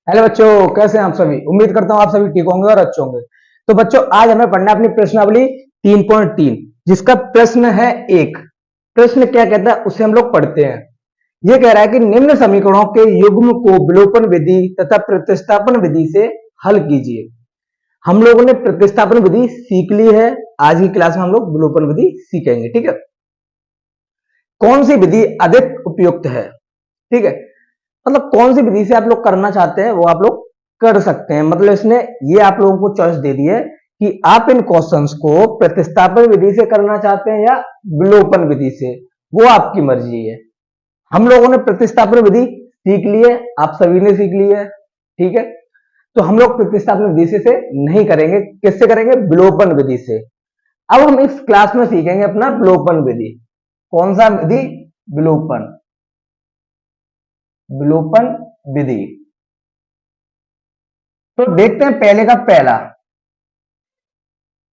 Hello बच्चों, कैसे हैं आप सभी। उम्मीद करता हूं आप सभी ठीक होंगे और अच्छे होंगे। तो बच्चों, आज हमें पढ़ना है अपनी प्रश्नावली 3.3, जिसका प्रश्न है एक। प्रश्न क्या कहता है उसे हम लोग पढ़ते हैं। यह कह रहा है कि निम्न समीकरणों के युग्म को विलोपन विधि तथा प्रतिस्थापन विधि से हल कीजिए। हम लोगों ने प्रतिस्थापन विधि सीख ली है, आज की क्लास में हम लोग विलोपन विधि सीखेंगे। ठीक है, कौन सी विधि अधिक उपयुक्त है। ठीक है, मतलब कौन सी विधि से आप लोग करना चाहते हैं वो आप लोग कर सकते हैं। मतलब इसने ये आप लोगों को चॉइस दे दी है कि आप इन क्वेश्चंस को प्रतिस्थापन विधि से करना चाहते हैं या विलोपन विधि से, वो आपकी मर्जी है। हम लोगों ने प्रतिस्थापन विधि सीख ली है, आप सभी ने सीख ली है। ठीक है, तो हम लोग प्रतिस्थापन विधि से नहीं करेंगे, किससे करेंगे, विलोपन विधि से। अब हम इस क्लास में सीखेंगे अपना विलोपन विधि। कौन सा विधि, विलोपन विलोपन विधि। तो देखते हैं पहले का पहला।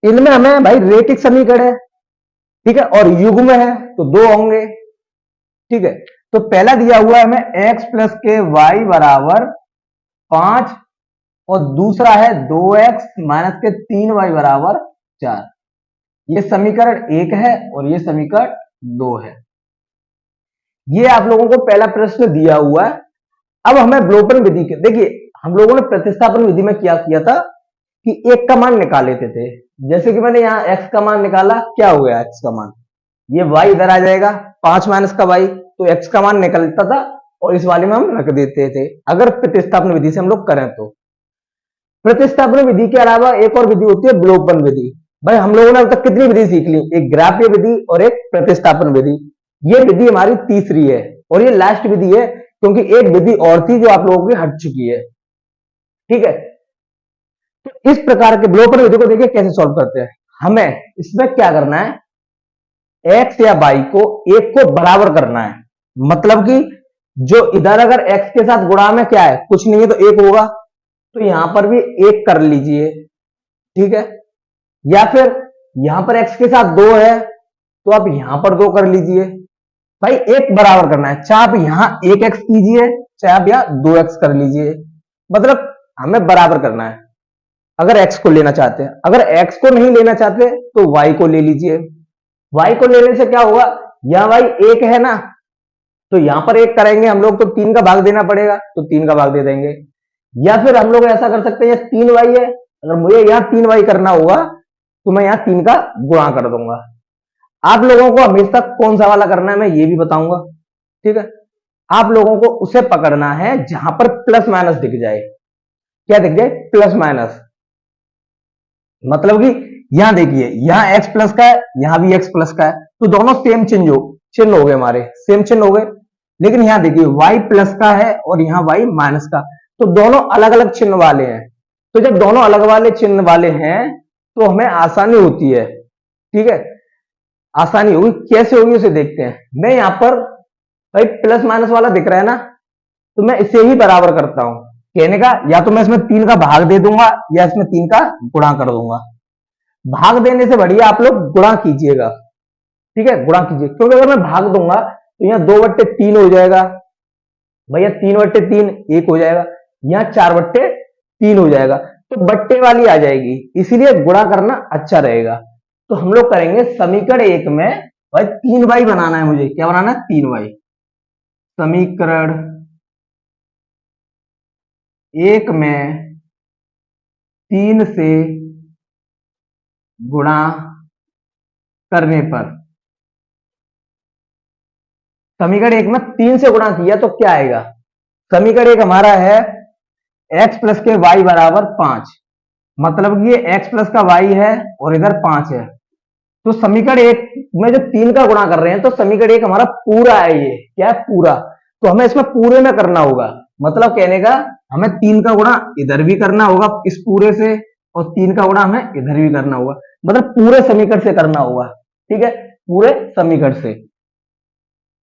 इनमें हमें भाई रेखिक समीकरण है, ठीक है, और युग्म है तो दो होंगे। ठीक है, तो पहला दिया हुआ है हमें x प्लस के वाई बराबर 5 और दूसरा है 2x माइनस के 3y बराबर 4। ये समीकरण एक है और ये समीकरण दो है। ये आप लोगों को पहला प्रश्न दिया हुआ है। अब हमें विलोपन विधि के, देखिए हम लोगों ने प्रतिस्थापन विधि में क्या किया था कि एक का मान निकाल लेते थे। जैसे कि मैंने यहाँ x का मान निकाला, क्या हो गया x का मान, ये y इधर आ जाएगा, 5 माइनस का y, तो x का मान निकलता था और इस वाले में हम रख देते थे अगर प्रतिस्थापन विधि से हम लोग करें तो। प्रतिस्थापन विधि के अलावा एक और विधि होती है विलोपन विधि। भाई हम लोगों ने अब तक कितनी विधि सीख ली, एक ग्राफीय विधि और एक प्रतिस्थापन विधि। ये विधि हमारी तीसरी है और ये लास्ट विधि है, क्योंकि एक विधि और थी जो आप लोगों की हट चुकी है। ठीक है, तो इस प्रकार के विलोपन विधि को देखिए कैसे सॉल्व करते हैं। हमें इसमें क्या करना है, x या y को एक को बराबर करना है। मतलब कि जो इधर अगर x के साथ गुणा में क्या है, कुछ नहीं है तो एक होगा, तो यहां पर भी एक कर लीजिए। ठीक है, या फिर यहां पर x के साथ दो है तो आप यहां पर दो कर लीजिए। भाई एक बराबर करना है, चाहे आप यहां एक x कीजिए चाहे आप यहां 2x कर लीजिए। मतलब हमें बराबर करना है अगर x को लेना चाहते हैं। अगर x को नहीं लेना चाहते तो y को ले लीजिए। y को लेने से क्या होगा, यहां y एक है ना, तो यहां पर एक करेंगे हम लोग तो 3 का भाग देना पड़ेगा, तो 3 का भाग दे देंगे। या फिर हम लोग ऐसा कर सकते हैं, 3y है, अगर मुझे यहां 3y करना होगा तो मैं यहां 3 का गुणा कर दूंगा। आप लोगों को हमेशा कौन सा वाला करना है मैं ये भी बताऊंगा। ठीक है, आप लोगों को उसे पकड़ना है जहां पर प्लस माइनस दिख जाए। क्या दिख जाए, प्लस माइनस। मतलब कि यहां देखिए, यहां x प्लस का है, यहां भी x प्लस का है, तो दोनों सेम चिन्ह हो गए, हमारे सेम चिन्ह हो गए। लेकिन यहां देखिए y प्लस का है और यहां y माइनस का, तो दोनों अलग अलग चिन्ह वाले हैं। तो जब दोनों अलग वाले चिन्ह वाले हैं तो हमें आसानी होती है। ठीक है, आसानी होगी, कैसे होगी उसे देखते हैं। मैं यहां पर भाई प्लस माइनस वाला दिख रहा है ना, तो मैं इसे ही बराबर करता हूं। कहने का या तो मैं इसमें 3 का भाग दे दूंगा या इसमें 3 का गुणा कर दूंगा। भाग देने से बढ़िया आप लोग गुणा कीजिएगा। ठीक है, गुणा कीजिए, क्योंकि अगर मैं भाग दूंगा तो यहाँ 2/3 हो जाएगा, भैया 3/3 1 हो जाएगा, यहाँ 4/3 हो जाएगा, तो बट्टे वाली आ जाएगी, इसीलिए गुणा करना अच्छा रहेगा। तो हम लोग करेंगे समीकरण एक में, भाई 3y बनाना है मुझे, क्या बनाना है, 3y। समीकरण एक में 3 से गुणा करने पर, समीकरण एक में 3 से गुणा किया तो क्या आएगा, समीकरण एक हमारा है x प्लस के y बराबर 5। मतलब ये x प्लस का y है और इधर 5 है, तो समीकरण एक में जो 3 का गुणा कर रहे हैं तो समीकरण एक हमारा पूरा है, ये क्या है, पूरा। तो हमें इसमें पूरे में करना होगा, मतलब कहने का हमें 3 का गुणा इधर भी करना होगा इस पूरे से, और 3 का गुणा हमें इधर भी करना होगा, मतलब पूरे समीकरण से करना होगा। ठीक है, पूरे समीकरण से।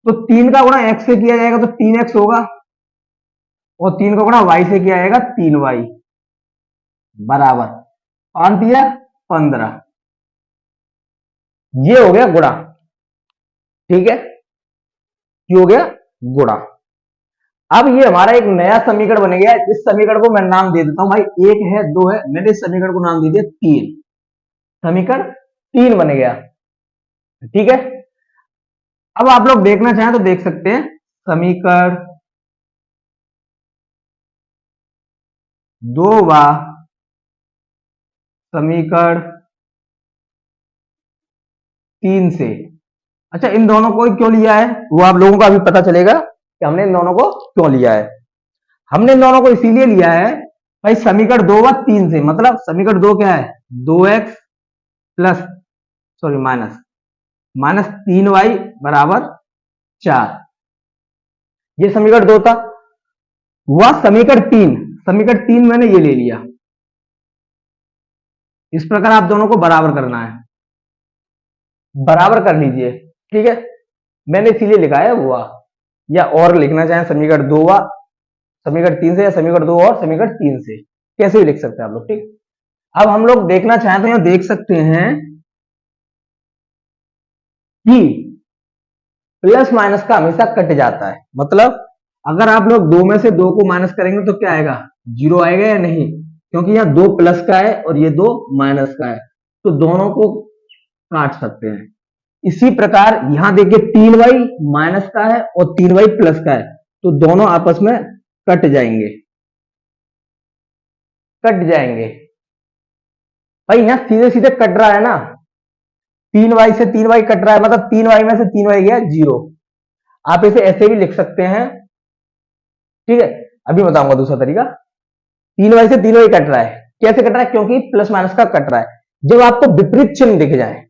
तो 3 का गुणा x से किया जाएगा तो 3x होगा, और 3 का गुणा y से किया जाएगा 3y बराबर 5 या 15। ये हो गया गुणा। ठीक है, ये हो गया गुणा। अब ये हमारा एक नया समीकरण बन गया। इस समीकरण को मैं नाम दे देता हूं भाई, एक है, दो है, मैंने इस समीकरण को नाम दे दिया तीन। समीकरण तीन बन गया, ठीक है। अब आप लोग देखना चाहें तो देख सकते हैं, समीकरण दो व समीकरण तीन से, अच्छा इन दोनों को क्यों लिया है वो आप लोगों को अभी पता चलेगा कि हमने इन दोनों को क्यों लिया है। हमने इन दोनों को इसीलिए लिया है भाई, समीकरण दो व तीन से, मतलब समीकरण दो क्या है, 2x plus sorry minus minus 3y बराबर 4, ये समीकरण दो था। वह समीकरण तीन मैंने ये ले लिया। इस प्रकार आप दोनों को बराबर करना है, बराबर कर लीजिए, ठीक है। मैंने इसीलिए लिखा है हुआ, या और लिखना चाहें समीकरण दो व समीकरण तीन से, या समीकरण दो और समीकरण तीन से, कैसे भी लिख सकते हैं आप लोग, ठीक। अब हम लोग देखना चाहें तो यहां देख सकते हैं कि प्लस माइनस का हमेशा कट जाता है, मतलब अगर आप लोग दो में से दो को माइनस करेंगे तो क्या आएगा, जीरो आएगा या नहीं, क्योंकि यहाँ दो प्लस का है और ये दो माइनस का है, तो दोनों को काट सकते हैं। इसी प्रकार यहां देखिए 3y माइनस का है और 3y प्लस का है, तो दोनों आपस में कट जाएंगे, कट जाएंगे भाई। यहां सीधे सीधे कट रहा है ना, 3y से 3y कट रहा है, मतलब 3y में से 3y गया जीरो। आप इसे ऐसे भी लिख सकते हैं, ठीक है। अभी बताऊंगा दूसरा तरीका। 3y से 3y कट रहा है, कैसे कट रहा है, क्योंकि प्लस माइनस का कट रहा है। जब आपको विपरीत चिन्ह दिख जाए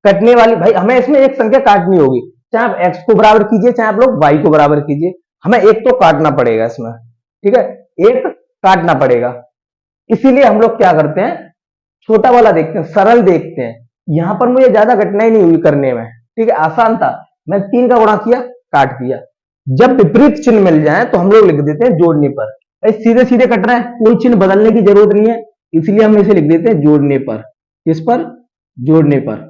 कटने वाली, भाई हमें इसमें एक संख्या काटनी होगी, चाहे आप x को बराबर कीजिए चाहे आप लोग y को बराबर कीजिए, हमें एक तो काटना पड़ेगा इसमें, ठीक है, एक काटना पड़ेगा। इसीलिए हम लोग क्या करते हैं, छोटा वाला देखते हैं, सरल देखते हैं। यहां पर मुझे ज्यादा कठिनाई नहीं हुई करने में, ठीक है, आसान था। मैं 3 का गुणा किया, काट दिया। जब विपरीत चिन्ह मिल जाए तो हम लोग लिख देते हैं जोड़ने पर। सीधे सीधे कट रहा है, कोई चिन्ह बदलने की जरूरत नहीं है, इसलिए हम इसे लिख देते हैं जोड़ने पर। किस पर, जोड़ने पर।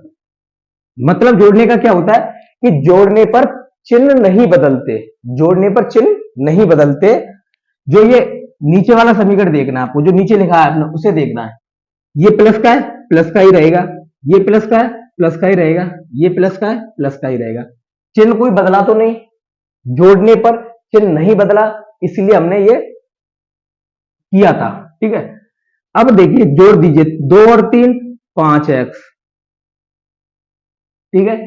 मतलब जोड़ने का क्या होता है कि जोड़ने पर चिन्ह नहीं बदलते, जोड़ने पर चिन्ह नहीं बदलते। जो ये नीचे वाला समीकरण देखना है आपको, जो नीचे लिखा है आपने उसे देखना है। ये प्लस का है, प्लस का ही रहेगा, ये प्लस का है, प्लस का ही रहेगा, ये प्लस का है, प्लस का ही रहेगा। चिन्ह कोई बदला तो नहीं, जोड़ने पर चिन्ह नहीं बदला, इसलिए हमने ये किया था, ठीक है। अब देखिए जोड़ दीजिए, 2 और 3 5x, ठीक है,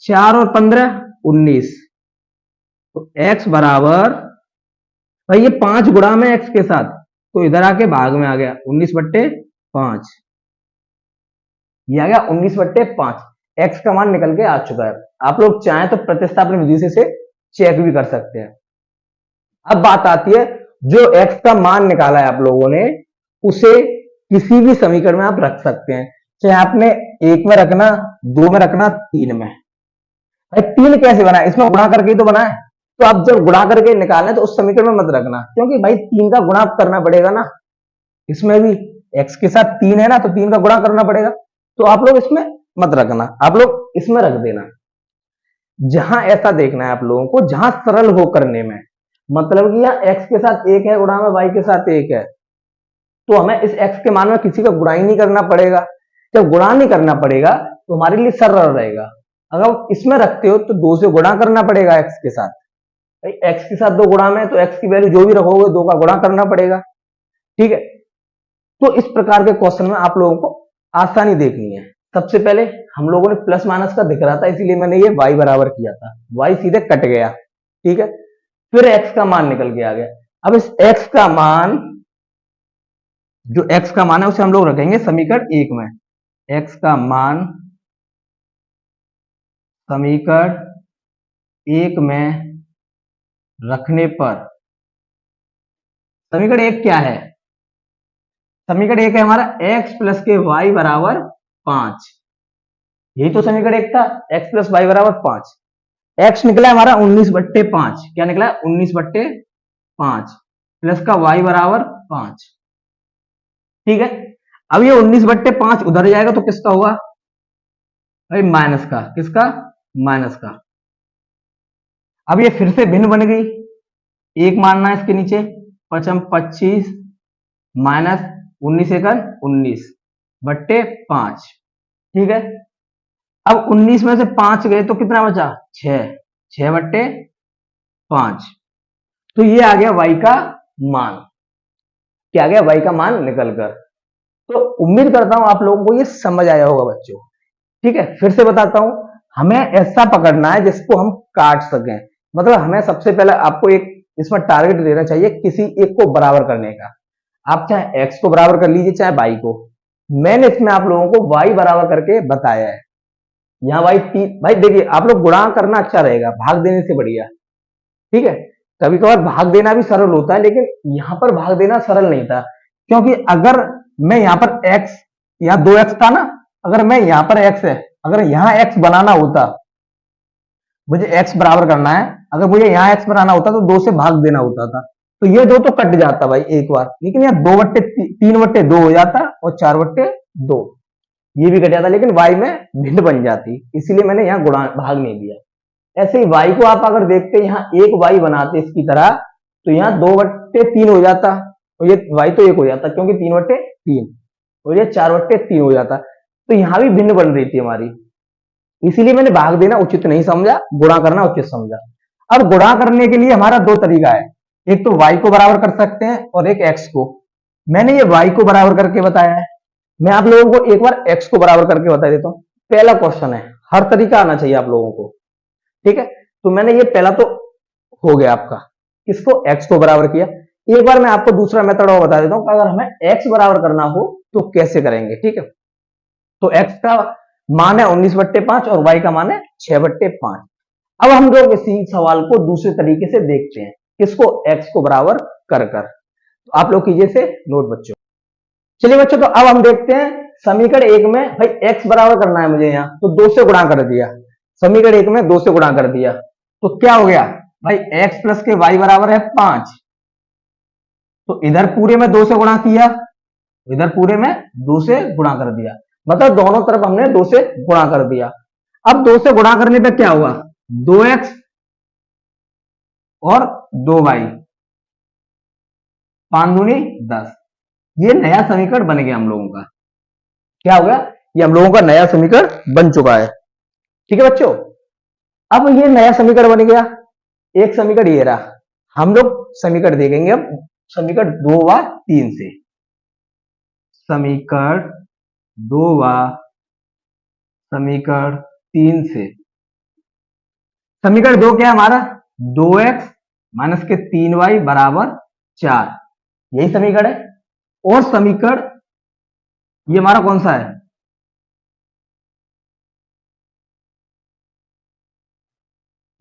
4 और 15 19, तो x बराबर, भाई ये 5 गुणा में x के साथ, तो इधर आके भाग में आ गया 19/5, ये आ गया 19/5। x का मान निकल के आ चुका है। आप लोग चाहें तो प्रतिस्थापन विधि से चेक भी कर सकते हैं। अब बात आती है, जो x का मान निकाला है आप लोगों ने, उसे किसी भी समीकरण में आप रख सकते हैं, चाहे आपने 1 में रखना, 2 में रखना, 3 में। भाई 3 कैसे बना है, इसमें गुणा करके ही तो बना है, तो आप जब गुणा करके निकालना तो उस समीकरण में मत रखना, क्योंकि भाई 3 का गुणा करना पड़ेगा ना, इसमें भी x के साथ 3 है ना, तो 3 का गुणा करना पड़ेगा, तो आप लोग इसमें मत रखना, आप लोग इसमें रख देना। जहां ऐसा देखना है आप लोगों को, जहां सरल हो करने में, मतलब कि यहाँ x के साथ 1 है, गुणा में y के साथ 1 है, तो हमें इस x के मान में किसी का गुणा ही नहीं करना पड़ेगा। जब गुणा नहीं करना पड़ेगा तो हमारे लिए सरल रहेगा। अगर इसमें रखते हो तो 2 से गुणा करना पड़ेगा x के साथ, x के साथ 2 गुणा में, तो x की वैल्यू जो भी रखोगे 2 का गुणा करना पड़ेगा, ठीक है। तो इस प्रकार के क्वेश्चन में आप लोगों को आसानी देखनी है। सबसे पहले हम लोगों ने प्लस माइनस का दिख रहा था, इसीलिए मैंने ये y बराबर किया था, y सीधे कट गया, ठीक है। फिर x का मान निकल के आ गया। अब इस x का मान, जो x का मान है उसे हम लोग रखेंगे समीकरण 1 में। x का मान समीकरण 1 में रखने पर, समीकरण 1 क्या है, समीकरण 1 है हमारा x प्लस के y बराबर 5, यही तो समीकरण 1 था, x प्लस वाई बराबर 5। x निकला है हमारा 19/5, क्या निकला है 19/5, प्लस का y बराबर 5, ठीक है। अब ये 19/5 उधर जाएगा तो किसका होगा भाई, माइनस का, किसका, माइनस का। अब ये फिर से भिन्न बन गई, 1 मानना है इसके नीचे, 5 25 माइनस 19 एकन 19 बट्टे 5। ठीक है, अब 19 में से 5 गए तो कितना बचा, 6, 6 बट्टे 5। तो ये आ गया y का मान। क्या आ गया, y का मान निकल कर। तो उम्मीद करता हूं आप लोगों को ये समझ आया होगा बच्चों। ठीक है, फिर से बताता हूं, हमें ऐसा पकड़ना है जिसको हम काट सकें। मतलब हमें सबसे पहले आपको एक इसमें टारगेट देना चाहिए किसी एक को बराबर करने का। आप चाहे x को बराबर कर लीजिए चाहे y को। मैंने इसमें आप लोगों को y बराबर करके बताया है। यहाँ भाई देखिए, आप लोग गुणा करना अच्छा रहेगा भाग देने से बढ़िया। ठीक है, कभी कभार भाग देना भी सरल होता है, लेकिन यहां पर भाग देना सरल नहीं था, क्योंकि अगर मैं यहां पर x, यहाँ 2x था ना, अगर मैं यहां पर x है, अगर यहां x बनाना होता, मुझे x बराबर करना है, अगर मुझे यहां x बनाना होता तो 2 से भाग देना होता था, तो ये 2 तो कट जाता भाई एक बार, लेकिन यहाँ 3/2 हो जाता और 4/2 ये भी कट जाता, लेकिन y में भिन्न बन जाती, इसीलिए मैंने यहाँ गुणा भाग नहीं दिया। ऐसे ही y को आप अगर देखते यहाँ एक y बनाते इसकी तरह, तो यहाँ 2/3 हो जाता और ये y तो 1 हो जाता, क्योंकि 3/3 और ये 4/3 हो जाता। तो यहाँ भी भिन्न बन रही थी हमारी, इसीलिए मैंने भाग देना उचित नहीं समझा, गुणा करना उचित समझा। अब गुणा करने के लिए हमारा 2 तरीका है, एक तो y को बराबर कर सकते हैं और एक x को। मैंने ये y को बराबर करके बताया है, मैं आप लोगों को एक बार x को बराबर करके बता देता हूं। पहला क्वेश्चन है, हर तरीका आना चाहिए आप लोगों को। ठीक है, तो मैंने ये पहला तो हो गया आपका, किसको, x को बराबर किया। एक बार मैं आपको दूसरा मेथड और बता देता हूं, अगर हमें x बराबर करना हो तो कैसे करेंगे। ठीक है, तो x का मान है 19/5 और y का मान है 6/5। अब हम लोग इसी सवाल को दूसरे तरीके से देखते हैं, किसको, x को बराबर कर कर। तो आप लोग कीजिए से नोट बच्चों। चलिए बच्चों, तो अब हम देखते हैं समीकरण 1 में, भाई x बराबर करना है मुझे यहाँ, तो 2 से गुणा कर दिया। समीकरण 1 में 2 से गुणा कर दिया तो क्या हो गया भाई, x प्लस के y बराबर है 5। तो इधर पूरे में 2 से गुणा किया, इधर पूरे में 2 से गुणा कर दिया, मतलब दोनों तरफ हमने 2 से गुणा कर दिया। अब 2 से गुणा करने पे क्या हुआ, 2x और 2y, 5 दूनी 10। ये नया समीकरण बन गया हम लोगों का। क्या हो गया, ये हम लोगों का नया समीकरण बन चुका है। ठीक है बच्चों, अब ये नया समीकरण बन गया। एक समीकरण ये रहा, हम लोग समीकरण देखेंगे अब समीकरण 2 व 3 से। समीकरण 2 व समीकरण 3 से। समीकरण 2 क्या है हमारा, 2x माइनस के 3y बराबर 4, यही समीकरण है। और समीकरण ये हमारा कौन सा है,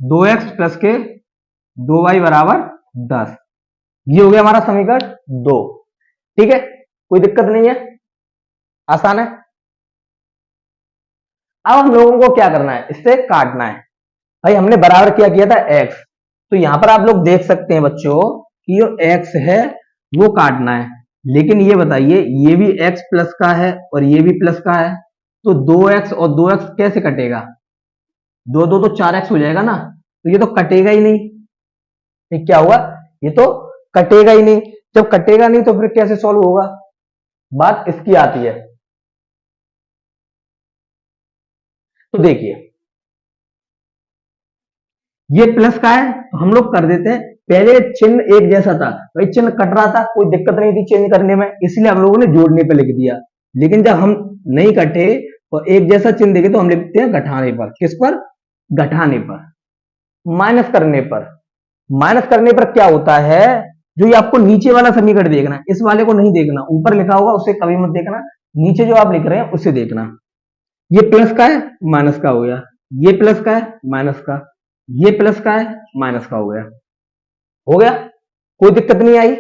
2x प्लस के 2y बराबर 10, ये हो गया हमारा समीकरण 2। ठीक है, कोई दिक्कत नहीं है, आसान है। अब हम लोगों को क्या करना है, इससे काटना है। भाई हमने बराबर क्या किया था, x, तो यहां पर आप लोग देख सकते हैं बच्चों कि जो x है वो काटना है। लेकिन ये बताइए, ये भी x प्लस का है और ये भी प्लस का है, तो 2x और 2x कैसे कटेगा, 2 2 तो 4x हो जाएगा ना, तो ये तो कटेगा ही नहीं। ये क्या हुआ, ये तो कटेगा ही नहीं। जब कटेगा नहीं तो फिर कैसे सॉल्व होगा, बात इसकी आती है। तो देखिए, ये प्लस का है तो हम लोग कर देते हैं, पहले चिन्ह एक जैसा था, भाई चिन्ह कट रहा था, कोई दिक्कत नहीं थी चेंज करने में, इसलिए हम लोगों ने जोड़ने पे लिख दिया। लेकिन जब हम नहीं कटे और एक जैसा चिन्ह देखे तो हम लिखते हैं घटाने पर। किस पर, घटाने पर। माइनस करने पर, माइनस करने पर क्या होता है, जो ये आपको नीचे वाला समीकरण देखना है, इस वाले को नहीं देखना, ऊपर लिखा होगा उसे कभी मत देखना, नीचे जो आप लिख रहे हैं उसे देखना। ये प्लस का है, माइनस का हो गया, ये प्लस का है, माइनस का, ये प्लस का है, माइनस का हो गया। हो गया, कोई दिक्कत नहीं आई,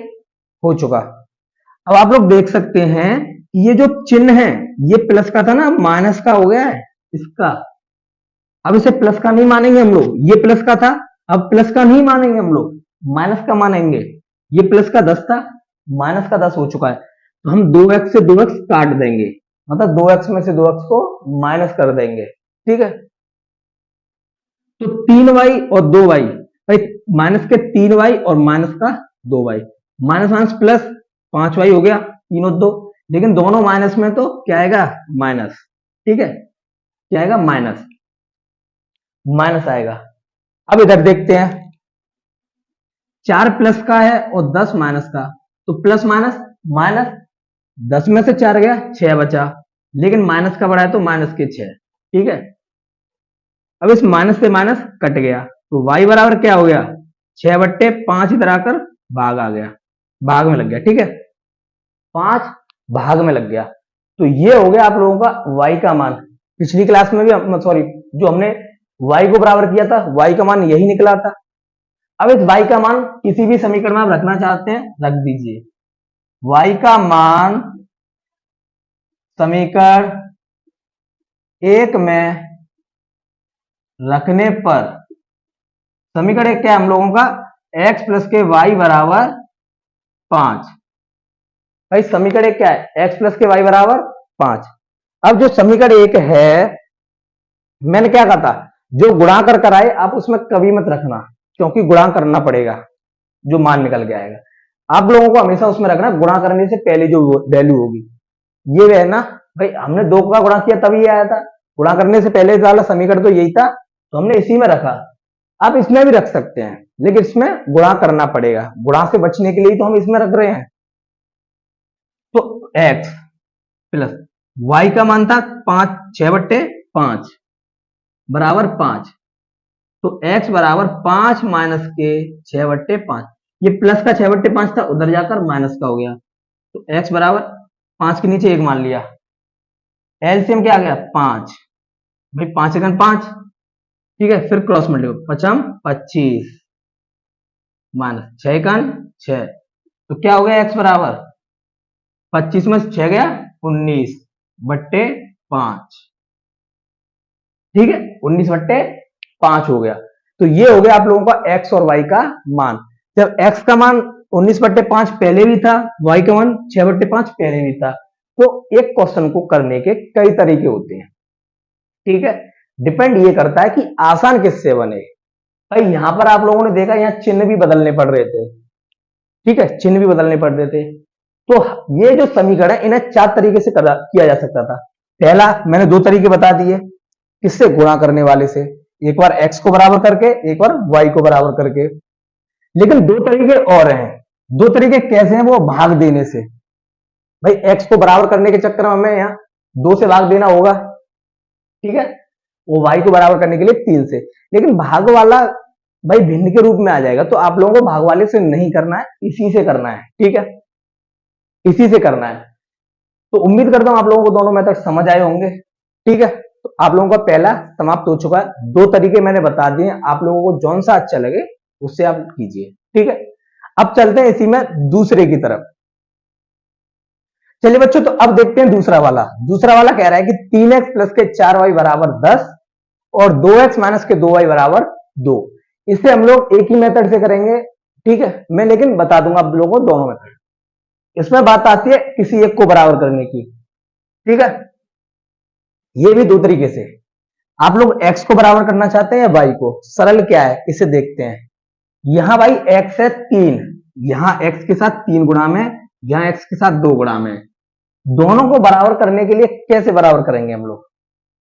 हो चुका। अब आप लोग देख सकते हैं कि ये जो चिन्ह है ये प्लस का था ना, माइनस का हो गया है इसका। अब इसे प्लस का नहीं मानेंगे हम लोग, ये प्लस का था, अब प्लस का नहीं मानेंगे हम लोग, माइनस का मानेंगे। ये प्लस का 10 था, माइनस का 10 हो चुका है, तो हम 2x से 2x काट देंगे, मतलब 2x में से 2x को माइनस कर देंगे। ठीक है, तो 3y और 2y, भाई माइनस के 3y और माइनस का 2y, minus minus plus 5y हो गया, 3 और 2, लेकिन दोनों माइनस में तो क्या आएगा, माइनस। ठीक है, क्या आएगा, माइनस, माइनस आएगा। अब इधर देखते हैं, 4 प्लस का है और 10 माइनस का, तो प्लस माइनस माइनस, 10 में से 4 गया, 6 बचा, लेकिन माइनस का बड़ा है तो माइनस के 6। ठीक है, अब इस माइनस से माइनस कट गया, तो y बराबर क्या हो गया, 6/5, इधर आकर भाग आ गया, भाग में लग गया। ठीक है, 5 भाग में लग गया। तो ये हो गया आप लोगों का y का मान। पिछली क्लास में भी, सॉरी, जो हमने y को बराबर किया था, y का मान यही निकला था। अब इस y का मान किसी भी समीकरण में आप रखना चाहते हैं, रख दीजिए। y का मान समीकरण 1 में रखने पर, समीकरण 1 क्या है हम लोगों का, x प्लस के y बराबर 5। भाई समीकरण 1 क्या है, x प्लस के y बराबर 5। अब जो समीकरण 1 है, मैंने क्या कहा था, जो गुणा कर कर आए आप उसमें कभी मत रखना, क्योंकि गुणा करना पड़ेगा, जो मान निकल के आएगा। आप लोगों को हमेशा उसमें रखना गुणा करने से पहले जो वैल्यू होगी, ये है ना भाई, हमने 2 का गुणा किया तभी आया था, गुणा करने से पहले वाला समीकरण तो यही था, तो हमने इसी में रखा। आप इसमें भी रख सकते हैं, लेकिन इसमें गुणा करना पड़ेगा, गुणा से बचने के लिए तो हम इसमें रख रहे हैं। तो x प्लस y का मान था 5, 6/5 बराबर 5, तो x बराबर 5 माइनस के 6/5, ये प्लस का 6/5 था, उधर जाकर माइनस का हो गया, तो x बराबर 5 के नीचे 1 मान लिया, एलसीएम क्या आ गया, 5। भाई 5 एकन 5, ठीक है, फिर क्रॉस मल्टीप्लाई, 5 25 माइनस 6 एकन 6, तो क्या हो गया x बराबर 25 में 6 गया 19/5। ठीक है, 19/5 हो गया। तो ये हो गया आप लोगों का x और y का मान। जब x का मान 19/5 पहले भी था, y का मान 6/5 पहले भी था। तो एक क्वेश्चन को करने के कई तरीके होते हैं। ठीक है, डिपेंड ये करता है कि आसान किससे बने। भाई यहां पर आप लोगों ने देखा, यहाँ चिन्ह भी बदलने पड़ रहे थे। ठीक है, चिन्ह भी बदलने पड़ रहे थे। तो ये जो समीकरण है, इन्हें 4 तरीके से किया जा सकता था। पहला मैंने 2 तरीके बता दिए, किससे, गुणा करने वाले से, एक बार x को बराबर करके, एक बार y को बराबर करके। लेकिन 2 तरीके और हैं। 2 तरीके कैसे हैं, वो भाग देने से। भाई x को बराबर करने के चक्कर में हमें यहाँ 2 से भाग देना होगा, ठीक है, वो y को बराबर करने के लिए 3 से। लेकिन भाग वाला भाई भिन्न के रूप में आ जाएगा, तो आप लोगों को भाग वाले से नहीं करना है, इसी से करना है। ठीक है, इसी से करना है। तो उम्मीद करता हूं आप लोगों को दोनों मेथड समझ आए होंगे। ठीक है, तो आप लोगों का पहला समाप्त हो चुका है। 2 तरीके मैंने बता दिए, आप लोगों को जौन सा अच्छा लगे उससे आप कीजिए। ठीक है, अब चलते हैं इसी में दूसरे की तरफ। चलिए बच्चों, तो अब देखते हैं दूसरा वाला। दूसरा वाला कह रहा है कि 3x प्लस के 4y बराबर 10 और 2x माइनस के 2y बराबर 2। इसे हम लोग एक ही मेथड से करेंगे। ठीक है, मैं लेकिन बता दूंगा आप लोगों को दोनों मेथड। इसमें बात आती है किसी एक को बराबर करने की। ठीक है, ये भी 2 तरीके से। आप लोग x को बराबर करना चाहते हैं या y को? सरल क्या है, इसे देखते हैं। यहां भाई x है 3, यहां x के साथ 3 गुणा में, यहां x के साथ 2 गुणा में। दोनों को बराबर करने के लिए कैसे बराबर करेंगे हम लोग?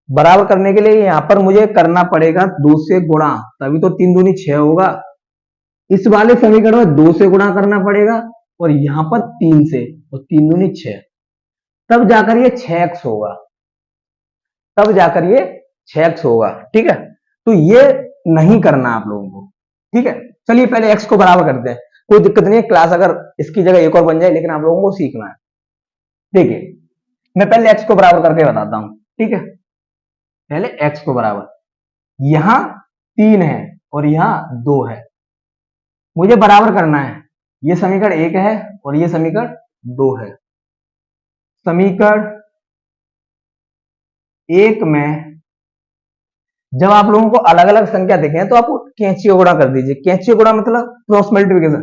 बराबर करने के लिए यहां पर मुझे करना पड़ेगा 2 से गुणा, तभी तो 3 दूनी 6 होगा। इस वाले समीकरण में 2 से गुणा करना पड़ेगा और यहां पर 3 से, और 3 दूनी 6, तब जाकर ये 6x होगा, तब जाकर ये 6x होगा। ठीक है, तो ये नहीं करना आप लोगों को। ठीक है, चलिए पहले x को बराबर करते हैं, कोई दिक्कत नहीं है, क्लास अगर इसकी जगह एक और बन जाए, लेकिन आप लोगों को सीखना है। देखिए, मैं पहले x को बराबर करके बताता हूं। ठीक है, पहले x को बराबर, यहां 3 है और यहां 2 है, मुझे बराबर करना है। ये समीकरण 1 है और ये समीकरण 2 है। समीकरण 1 में जब आप लोगों को अलग अलग संख्या देखें तो आप कैंची गुणा कर दीजिए। कैंची गुणा मतलब क्रॉस मल्टीप्लिकेशन,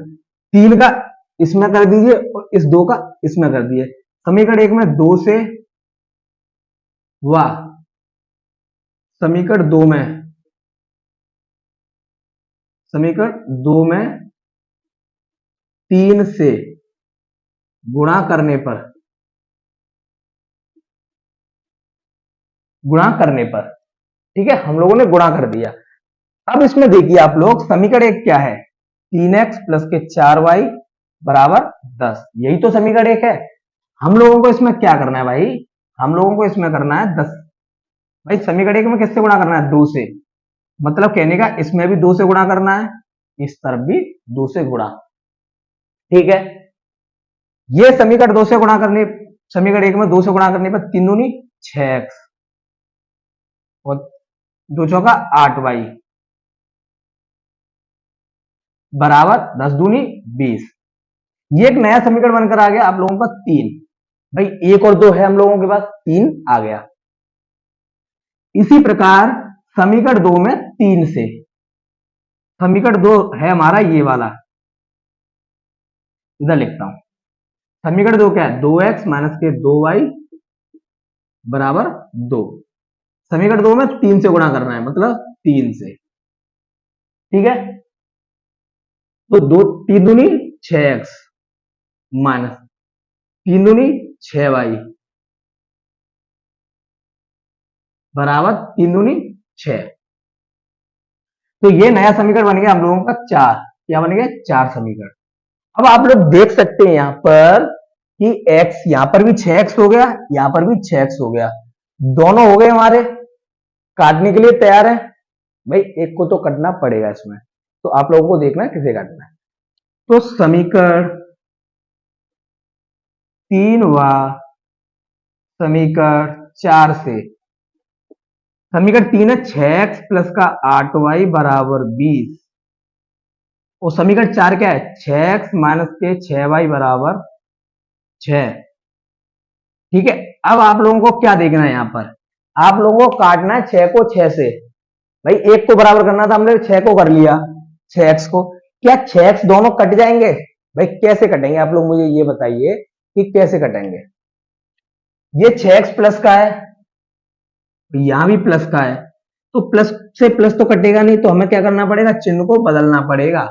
3 का इसमें कर दीजिए और इस 2 का इसमें कर दीजिए। समीकरण 1 में 2 से व समीकरण 2 में समीकरण 2 में 3 से गुणा करने पर ठीक है, हम लोगों ने गुणा कर दिया। अब इसमें देखिए आप लोग, समीकरण 1 क्या है, 3x प्लस के 4y बराबर 10, यही तो समीकरण 1 है। हम लोगों को इसमें क्या करना है भाई, हम लोगों को इसमें करना है 10। भाई समीकरण 1 में किससे गुणा करना है, 2 से, मतलब कहने का इसमें भी 2 से गुणा करना है, इस तरफ भी 2 से गुणा, ठीक है। ये समीकरण 2 से गुणा करने, समीकरण 1 में 2 से गुणा करने पर 3 दूनी 6x और 2 चौका 8y बराबर 10 दूनी 20। ये एक नया समीकरण बनकर आ गया आप लोगों का 3। भाई 1 और 2 है हम लोगों के पास, 3 आ गया। इसी प्रकार समीकरण 2 में 3 से, समीकरण 2 है हमारा ये वाला, इधर लिखता हूं। समीकरण 2 क्या है, 2x माइनस के 2y बराबर 2। समीकरण 2 में 3 से गुणा करना है, मतलब 3 से, ठीक है। तो 3 दूनी 6x माइनस 3 दूनी 6y बराबर 3 दूनी 6। तो ये नया समीकरण बन गया हम लोगों का 4। क्या बन गया, 4 समीकरण। अब आप लोग देख सकते हैं यहां पर कि x, यहां पर भी 6x हो गया, यहां पर भी 6x हो गया, दोनों हो गए हमारे, काटने के लिए तैयार है। भाई एक को तो कटना पड़ेगा इसमें, तो आप लोगों को देखना है किसे काटना है। तो समीकरण 3 व समीकरण 4 से, समीकरण 3 है 6x प्लस का 8y बराबर 20, और समीकरण 4 क्या है, 6x माइनस के 6y बराबर 6, ठीक है। अब आप लोगों को क्या देखना है, यहां पर आप लोगों को काटना है 6 को 6 से। भाई 1 को बराबर करना था, हमने 6 को कर लिया, 6x को। क्या 6x दोनों कट जाएंगे, भाई कैसे कटेंगे, आप लोग मुझे ये बताइए कि कैसे कटेंगे। ये 6x प्लस का है, यहां भी प्लस का है, तो प्लस से प्लस तो कटेगा नहीं, तो हमें क्या करना पड़ेगा, चिन्ह को बदलना पड़ेगा,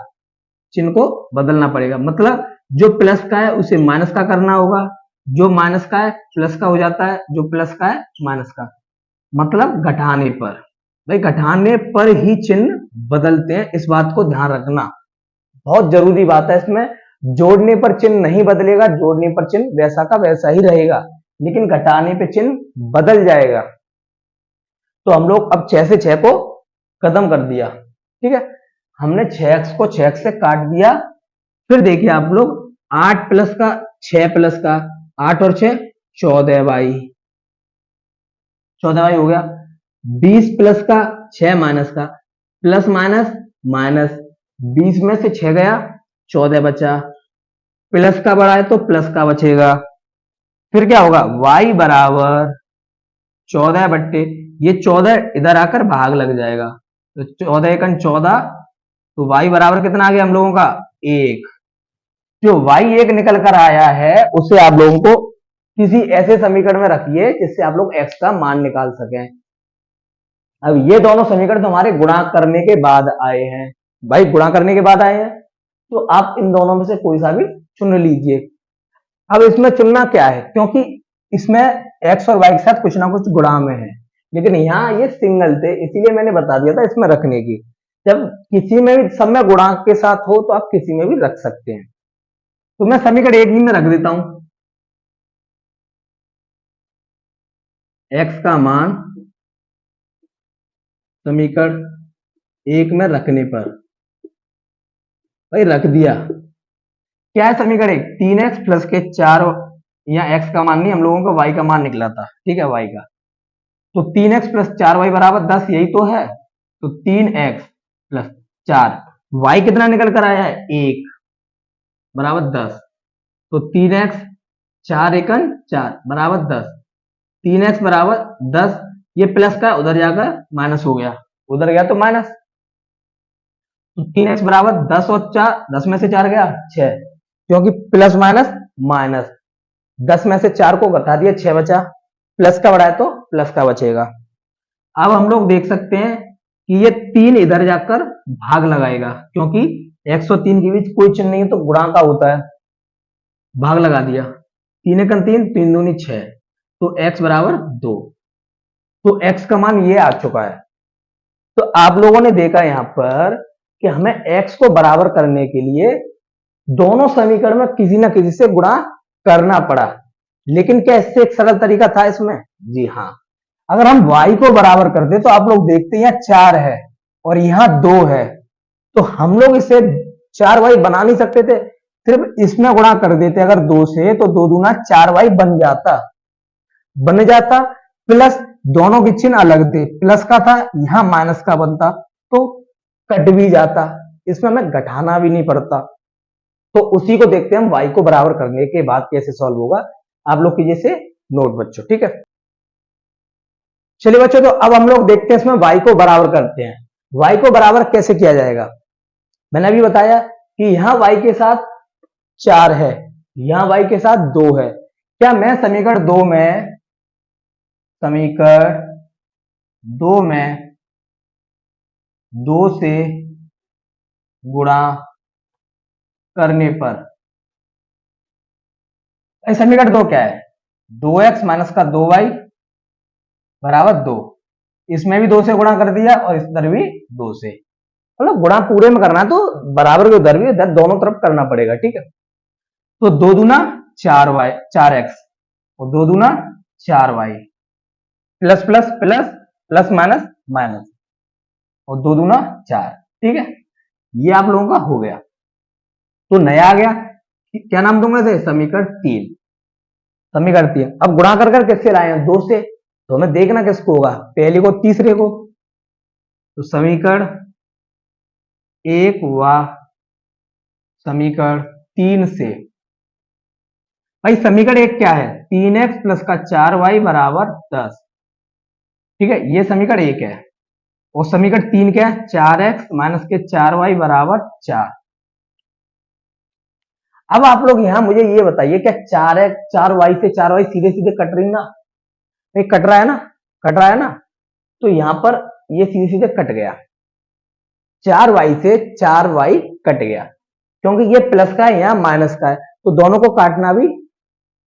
चिन्ह को बदलना पड़ेगा। मतलब जो प्लस का है उसे माइनस का करना होगा, जो माइनस का है प्लस का हो जाता है, जो प्लस का है माइनस का, मतलब घटाने पर। भाई घटाने पर ही चिन्ह बदलते हैं, इस बात को ध्यान रखना, बहुत जरूरी बात है इसमें। जोड़ने पर चिन्ह नहीं बदलेगा, जोड़ने पर चिन्ह वैसा का वैसा ही रहेगा, लेकिन घटाने पे चिन्ह बदल जाएगा। तो हम लोग अब 6 से 6 को खत्म कर दिया, ठीक है। हमने 6x को 6x से काट दिया। फिर देखिए आप लोग, 8 प्लस का 6 प्लस का 8 और 6 14y, 14y हो गया। 20 प्लस का 6 माइनस का, प्लस माइनस माइनस, 20 में से 6 गया 14 बचा, प्लस का बड़ा है तो प्लस का बचेगा। फिर क्या होगा, y बराबर 14 बट्टे, ये 14 इधर आकर भाग लग जाएगा, तो 14 एकन 14, तो y बराबर कितना आ गया हम लोगों का, 1। जो y 1 निकल कर आया है उसे आप लोगों को किसी ऐसे समीकरण में रखिए जिससे आप लोग x का मान निकाल सकें। अब ये दोनों समीकरण तो हमारे गुणा करने के बाद आए हैं, भाई गुणा करने के बाद आए हैं, तो आप इन दोनों में से कोई सा भी चुन लीजिए। अब इसमें चुनना क्या है, क्योंकि इसमें x और y के साथ कुछ ना कुछ गुणा में है, लेकिन यहाँ ये सिंगल थे, इसीलिए मैंने बता दिया था इसमें रखने की। जब किसी में भी सब में गुणा के साथ हो तो आप किसी में भी रख सकते हैं। तो मैं समीकरण 1 ही में रख देता हूं, x का मान समीकरण 1 में रखने पर, भाई रख दिया। क्या है समीकरण 1, 3x प्लस के 4, यहाँ x का मान नहीं, हम लोगों को y का मान निकला था, ठीक है, y का। तो 3x प्लस 4y बराबर 10, यही तो है। तो 3x प्लस 4, y कितना निकल कर आया है, 1 बराबर 10, तो 3x 4 एकन 4 बराबर 10, 3x बराबर 10, ये प्लस का उधर जाकर माइनस हो गया, उधर गया तो माइनस, तो 3x बराबर 10 और 4, 10 में से 4 गया 6, क्योंकि प्लस माइनस माइनस, 10 में से 4 को घटा दिया 6 बचा, प्लस का बढ़ा है तो प्लस का बचेगा। अब हम लोग देख सकते हैं कि ये 3 इधर जाकर भाग लगाएगा, क्योंकि 103 के बीच कोई चिन्ह नहीं है तो गुणा का होता है। भाग लगा दिया, 3 एकम 3, 3 दूनी 6, तो x बराबर 2। तो x का मान ये आ चुका है। तो आप लोगों ने देखा यहां पर कि हमें x को बराबर करने के लिए दोनों समीकरण में किसी ना किसी से गुणा करना पड़ा, लेकिन क्या इससे एक सरल तरीका था इसमें? जी हाँ। अगर हम y को बराबर करते तो आप लोग देखते हैं यहाँ 4 है और यहाँ 2 है, तो हम लोग इसे 4y बना नहीं सकते थे, सिर्फ इसमें गुणा कर देते अगर 2 से, तो 2 दूना 4y बन जाता। प्लस दोनों के चिन्ह अलग थे, प्लस का था, यहां माइनस का बनता, तो कट भी जाता, इसमें हमें घटाना भी नहीं पड़ता। तो उसी को देखते हैं हम y को बराबर करने के बाद कैसे सॉल्व होगा। आप लोग कीजिए से नोट बच्चों, ठीक है। चलिए बच्चों, तो अब हम लोग देखते हैं इसमें y को बराबर करते हैं। y को बराबर कैसे किया जाएगा? मैंने अभी बताया कि यहां y के साथ 4 है, यहां y के साथ 2 है। क्या मैं समीकरण 2 में 2 से गुणा करने पर, समीकरण 2 क्या है? 2x माइनस का 2y बराबर 2। इसमें भी 2 से गुणा कर दिया और इधर भी 2 से, मतलब गुणा पूरे में करना है तो बराबर के उधर भी इधर दोनों तरफ करना पड़ेगा, ठीक है। तो 2 दूना 4x और 2 दूना 4y, plus plus plus plus minus minus और 2 दूना 4, ठीक है। ये आप लोगों का हो गया। तो नया आ गया, क्या नाम दूंगा इसे? समीकरण 3। समीकरण 3 अब गुणा कर किससे लाए हैं? 2 से, तो हमें देखना किसको होगा, पहले को तीसरे को। तो समीकरण 1 व समीकरण 3 से, भाई समीकरण 1 क्या है? 3x प्लस का 4y बराबर 10, ठीक है, ये समीकरण 1 है। और समीकरण 3 क्या है? 4x माइनस के 4y बराबर 4। अब आप लोग यहां मुझे ये बताइए, क्या 4y से 4y सीधे सीधे कट रही ना? नहीं, कट रहा है ना, कट रहा है ना। तो यहां पर ये सीधे सीधे कट गया, 4y से 4y कट गया, क्योंकि ये प्लस का है, यहां माइनस का है, तो दोनों को काटना भी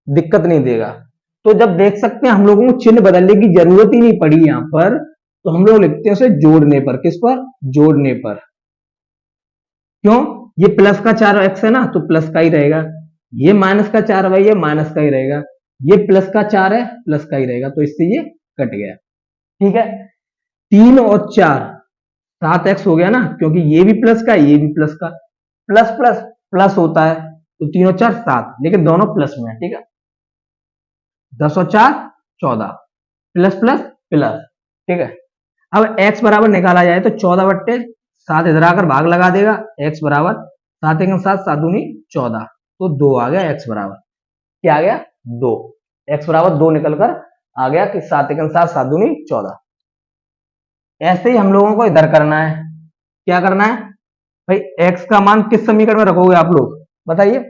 दिक्कत नहीं देगा। तो जब देख सकते हैं हम लोगों को चिन्ह बदलने की जरूरत ही नहीं पड़ी यहां पर, तो हम लोग लिखते हैं उसे जोड़ने पर। किस पर? जोड़ने पर। क्यों? ये प्लस का 4x है ना, तो प्लस का ही रहेगा। ये माइनस का 4y है, माइनस का ही रहेगा। ये प्लस का 4 है, प्लस का ही रहेगा, तो इससे ये कट गया, ठीक है। 3 और 4 7x हो गया ना, क्योंकि ये भी प्लस का, ये भी प्लस का, प्लस प्लस प्लस होता है, तो 3 और 4 7, लेकिन दोनों प्लस में है, ठीक है। 10 और 4 14, प्लस प्लस प्लस, ठीक है। अब x बराबर निकाला जाए तो 14/7 इधर आकर भाग लगा देगा, x बराबर 7 एकम 7, 7 दूनी 14, तो 2 आ गया x बराबर। क्या आ गया? 2। x बराबर 2 निकल कर आ गया कि 7 एकम 7, 7 दूनी 14। ऐसे ही हम लोगों को इधर करना है। क्या करना है भाई? x का मान किस समीकरण में रखोगे आप लोग बताइए?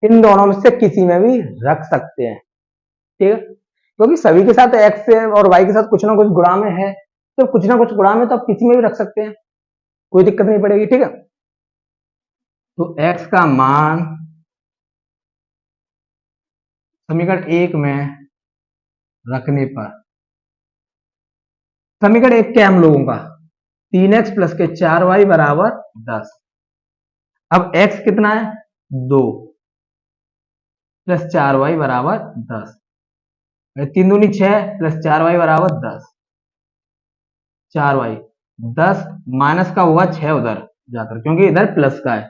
इन दोनों में से किसी में भी रख सकते हैं, ठीक है, क्योंकि सभी के साथ x और y के साथ कुछ ना कुछ गुणा में है, तो कुछ ना कुछ गुणा में तो आप किसी में भी रख सकते हैं, कोई दिक्कत नहीं पड़ेगी, ठीक है। तो x का मान समीकरण 1 में रखने पर, समीकरण 1 क्या है हम लोगों का? 3x प्लस के 4y बराबर 10। अब x कितना है? 2 प्लस 4y बराबर 10, 3 दूनी 6 प्लस 4y बराबर 10, 4y 10 माइनस का होगा 6 उधर जाकर, क्योंकि इधर प्लस का है,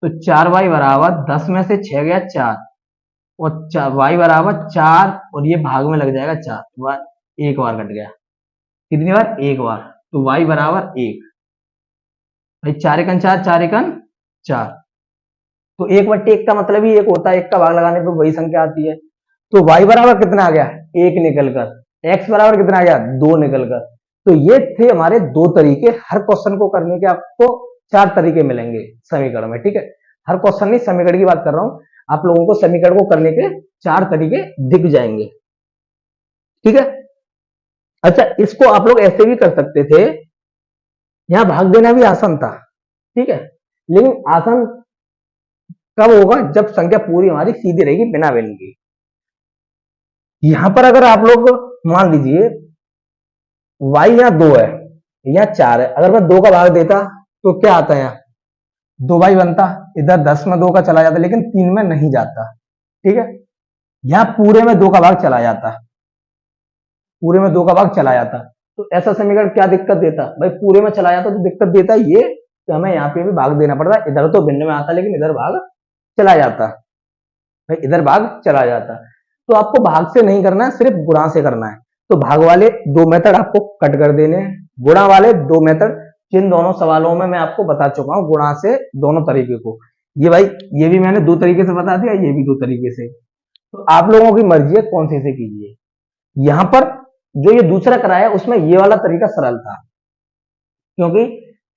तो 4y बराबर 10 में से 6 गया 4, और y बराबर 4, और ये भाग में लग जाएगा 4, एक बार कट गया। कितनी बार? एक बार। तो y बराबर 1, भाई 4 एकन 4, 4 एकन 4, तो 1/1 का मतलब ही 1 होता है, 1 का भाग लगाने पर वही संख्या आती है। तो y बराबर कितना आ गया? 1 निकलकर। x बराबर कितना आ गया? 2 निकलकर। तो ये थे हमारे 2 तरीके। हर क्वेश्चन को करने के आपको 4 तरीके मिलेंगे समीकरण में, ठीक है। हर क्वेश्चन नहीं, समीकरण की बात कर रहा हूं, आप लोगों को समीकरण को करने के 4 तरीके दिख जाएंगे, ठीक है। अच्छा, इसको आप लोग ऐसे भी कर सकते थे यहाँ भाग देना भी आसान था, ठीक है, लेकिन आसान कब होगा जब संख्या पूरी हमारी सीधी रहेगी बिना भिन्न की। यहां पर अगर आप लोग मान लीजिए y यहाँ 2 है, यहाँ 4 है, अगर मैं 2 का भाग देता तो क्या आता है, यहाँ 2y बनता, इधर 10 में 2 का चला जाता, लेकिन 3 में नहीं जाता, ठीक है। यहाँ पूरे में 2 का भाग चला जाता, पूरे में 2 का भाग चला जाता, तो ऐसा समीकरण क्या दिक्कत देता भाई, पूरे में चला जाता तो दिक्कत देता ये कि हमें यहाँ पे भी भाग देना पड़ता, इधर तो भिन्न में आता लेकिन इधर भाग चला जाता भाई, इधर भाग चला जाता। तो आपको भाग से नहीं करना है, सिर्फ गुणा से करना है। तो भाग वाले 2 मेथड आपको कट कर देने हैं, गुणा वाले 2 मेथड जिन दोनों सवालों में मैं आपको बता चुका हूं, गुणा से दोनों तरीके को, ये भाई ये भी मैंने 2 तरीके से बता दिया, ये भी 2 तरीके से। तो आप लोगों की मर्जी है कौन से कीजिए। यहां पर जो ये दूसरा कराया उसमें ये वाला तरीका सरल था, क्योंकि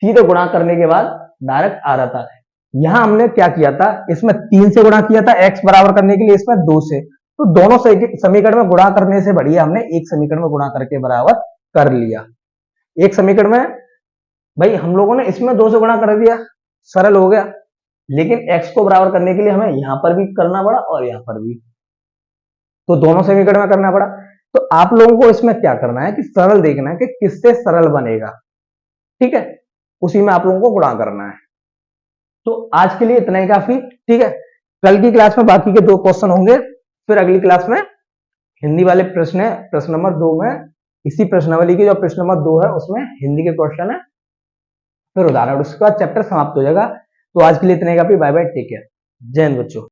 सीधे गुणा करने के बाद डायरेक्ट आ रहा था। यहां हमने क्या किया था, इसमें 3 से गुणा किया था x बराबर करने के लिए, इसमें 2 से। तो दोनों समीकरण में गुणा करने से बढ़िया हमने एक समीकरण में गुणा करके बराबर कर लिया। एक समीकरण में भाई हम लोगों ने इसमें 2 से गुणा कर दिया, सरल हो गया, लेकिन x को बराबर करने के लिए हमें यहां पर भी करना पड़ा और यहां पर भी, तो दोनों समीकरण में करना पड़ा। तो आप लोगों को इसमें क्या करना है कि सरल देखना है कि किससे सरल बनेगा, ठीक है, उसी में आप लोगों को गुणा करना है। तो आज के लिए इतना ही काफी, ठीक है। कल की क्लास में बाकी के 2 क्वेश्चन होंगे, फिर अगली क्लास में हिंदी वाले प्रश्न है, प्रश्न नंबर 2 में इसी प्रश्नावली के जो प्रश्न नंबर 2 है उसमें हिंदी के क्वेश्चन है, फिर उदाहरण, उसके बाद चैप्टर समाप्त हो जाएगा। तो आज के लिए इतने काफी, बाय बाय, टेक केयर, जय हिंद बच्चों।